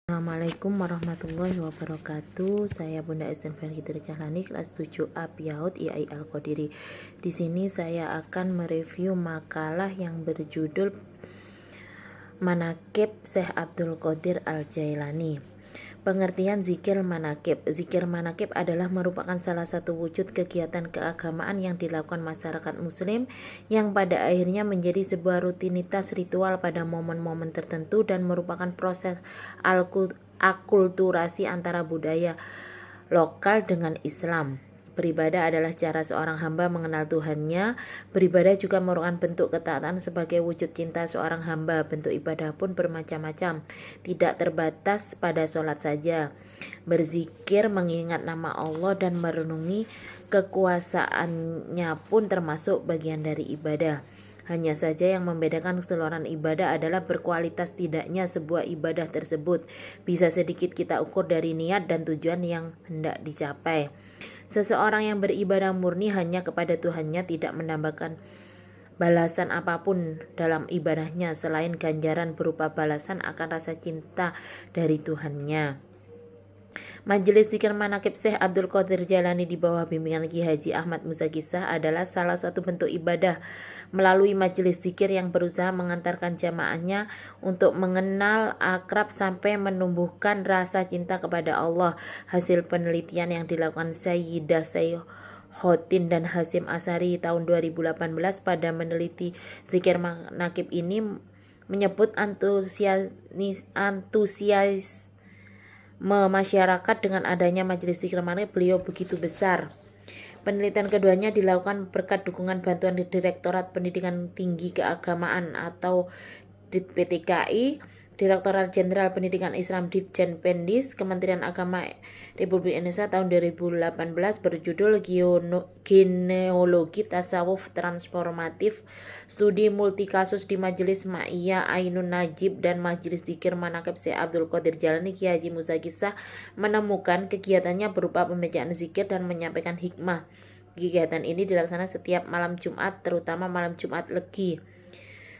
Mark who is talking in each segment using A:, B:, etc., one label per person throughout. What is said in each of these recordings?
A: Assalamualaikum warahmatullahi wabarakatuh. Saya Bunda Esten Fitri Cahlani, kelas 7A Piaud IAI Al-Qadiri. Di sini saya akan mereview makalah yang berjudul Manaqib Syekh Abdul Qadir Al-Jailani. Pengertian zikir manaqib. Zikir manaqib adalah merupakan salah satu wujud kegiatan keagamaan yang dilakukan masyarakat muslim yang pada akhirnya menjadi sebuah rutinitas ritual pada momen-momen tertentu dan merupakan proses akulturasi antara budaya lokal dengan Islam. Beribadah adalah cara seorang hamba mengenal Tuhannya. Beribadah juga merupakan bentuk ketaatan sebagai wujud cinta seorang hamba. Bentuk ibadah pun bermacam-macam, tidak terbatas pada sholat saja. Berzikir, mengingat nama Allah dan merenungi kekuasaannya pun termasuk bagian dari ibadah. Hanya saja yang membedakan keseluruhan ibadah adalah berkualitas tidaknya sebuah ibadah tersebut. Bisa sedikit kita ukur dari niat dan tujuan yang hendak dicapai. Seseorang yang beribadah murni hanya kepada Tuhannya tidak menambahkan balasan apapun dalam ibadahnya selain ganjaran berupa balasan akan rasa cinta dari Tuhannya. Majelis Zikir Manaqib Syekh Abdul Qadir Jailani di bawah bimbingan Ki Haji Ahmad Musa Kisah adalah salah satu bentuk ibadah melalui majelis zikir yang berusaha mengantarkan jamaahnya untuk mengenal, akrab sampai menumbuhkan rasa cinta kepada Allah. Hasil penelitian yang dilakukan Sayyidah Sayyihotin dan Hasim Asari tahun 2018 pada meneliti zikir manaqib ini menyebut antusias masyarakat dengan adanya majelis zikir manaqib beliau begitu besar. Penelitian keduanya dilakukan berkat dukungan bantuan Direktorat Pendidikan Tinggi Keagamaan atau DPTKI, Direktorat Jenderal Pendidikan Islam Ditjen Pendis, Kementerian Agama Republik Indonesia tahun 2018 berjudul Genealogi Tasawuf Transformatif, Studi Multikasus di Majelis Ma'iyah Ainun Najib dan Majelis Zikir Manaqib Syekh Abdul Qadir Jailani. Ki Haji Musa Kisah menemukan kegiatannya berupa pembacaan zikir dan menyampaikan hikmah. Kegiatan ini dilaksanakan setiap malam Jumat, terutama malam Jumat Legi.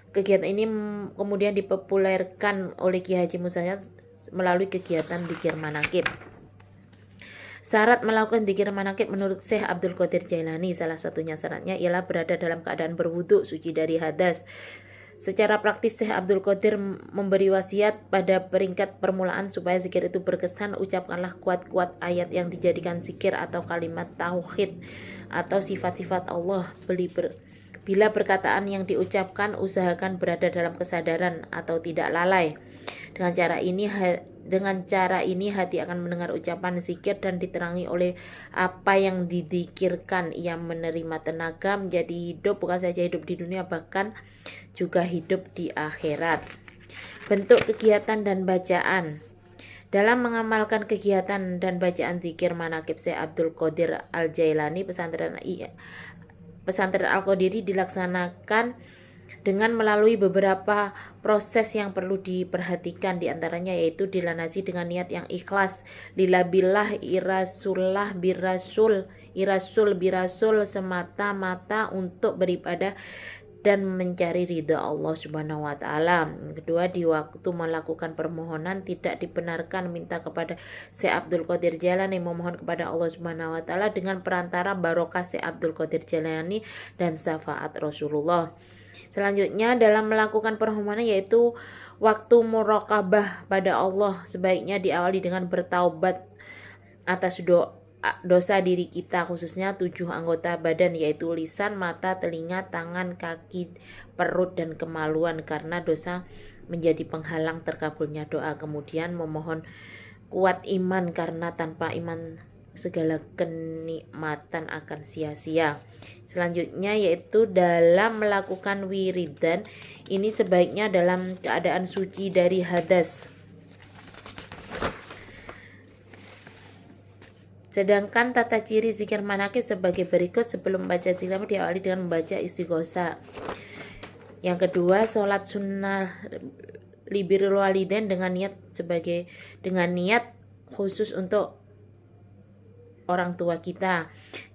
A: Kegiatan ini kemudian dipopulerkan oleh Ki Haji Musa melalui kegiatan zikir manaqib. Syarat melakukan zikir manaqib menurut Syekh Abdul Qadir Jailani, salah satunya syaratnya ialah berada dalam keadaan berwudu, suci dari hadas. Secara praktis Syekh Abdul Qadir memberi wasiat pada peringkat permulaan supaya zikir itu berkesan. Ucapkanlah kuat-kuat ayat yang dijadikan zikir atau kalimat tauhid atau sifat-sifat Allah. Bila perkataan yang diucapkan, usahakan berada dalam kesadaran atau tidak lalai. Dengan cara ini hati akan mendengar ucapan zikir dan diterangi oleh apa yang dizikirkan. Ia menerima tenaga menjadi hidup, bukan saja hidup di dunia, bahkan juga hidup di akhirat. Bentuk kegiatan dan bacaan. Dalam mengamalkan kegiatan dan bacaan zikir manaqib Syekh Abdul Qadir Al-Jailani, Pesantren Al-Qadiri dilaksanakan dengan melalui beberapa proses yang perlu diperhatikan, diantaranya yaitu dilandasi dengan niat yang ikhlas, lillabillah, irasullah birasul semata-mata untuk beribadah dan mencari ridha Allah Subhanahu wa taala. Kedua, di waktu melakukan permohonan tidak dibenarkan minta kepada Syekh Abdul Qadir Jailani, memohon kepada Allah Subhanahu wa taala dengan perantara barokah Syekh Abdul Qadir Jailani dan syafaat Rasulullah. Selanjutnya, dalam melakukan permohonan yaitu waktu muraqabah pada Allah sebaiknya diawali dengan bertaubat atas dosa diri kita, khususnya 7 anggota badan yaitu lisan, mata, telinga, tangan, kaki, perut, dan kemaluan, karena dosa menjadi penghalang terkabulnya doa. Kemudian memohon kuat iman, karena tanpa iman segala kenikmatan akan sia-sia. Selanjutnya yaitu dalam melakukan wiridan ini sebaiknya dalam keadaan suci dari hadas. Sedangkan tata ciri zikir manaqib sebagai berikut. Sebelum membaca zikir diawali dengan membaca istighosah. Yang kedua, sholat sunnah libirul walidain dengan niat khusus untuk orang tua kita.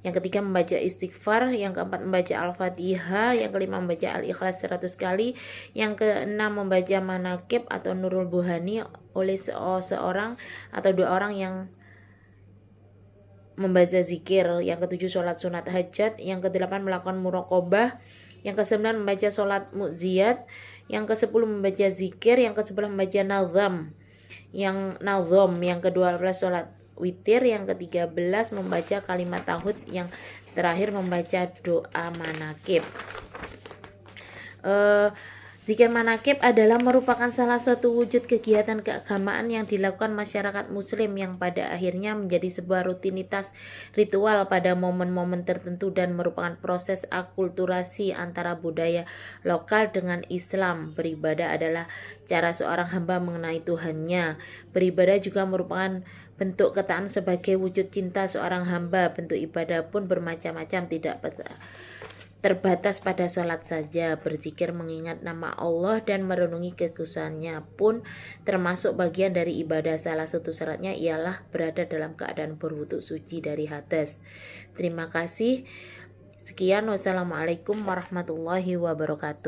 A: Yang ketiga membaca istighfar, yang keempat membaca Al-Fatihah, yang kelima membaca Al-Ikhlas 100 kali, yang keenam membaca manakib atau Nurul Buhani oleh seorang atau dua orang yang membaca zikir, yang ketujuh sholat sunat hajat, yang kedelapan melakukan muraqabah, yang kesembilan membaca sholat mu'ziyat, yang kesepuluh membaca zikir, yang kesebelas membaca nazam, yang kedua belas sholat witir, yang ke-13 membaca kalimat tauhid, yang terakhir membaca doa manakib. Zikir manakib adalah merupakan salah satu wujud kegiatan keagamaan yang dilakukan masyarakat muslim yang pada akhirnya menjadi sebuah rutinitas ritual pada momen-momen tertentu dan merupakan proses akulturasi antara budaya lokal dengan Islam. Beribadah adalah cara seorang hamba mengenai Tuhannya. Beribadah juga merupakan bentuk ketaatan sebagai wujud cinta seorang hamba. Bentuk ibadah pun bermacam-macam, tidak terbatas pada sholat saja. Berzikir mengingat nama Allah dan merenungi kekudusannya pun termasuk bagian dari ibadah. Salah satu syaratnya ialah berada dalam keadaan berwudu suci dari hadas. Terima kasih. Sekian, wassalamualaikum warahmatullahi wabarakatuh.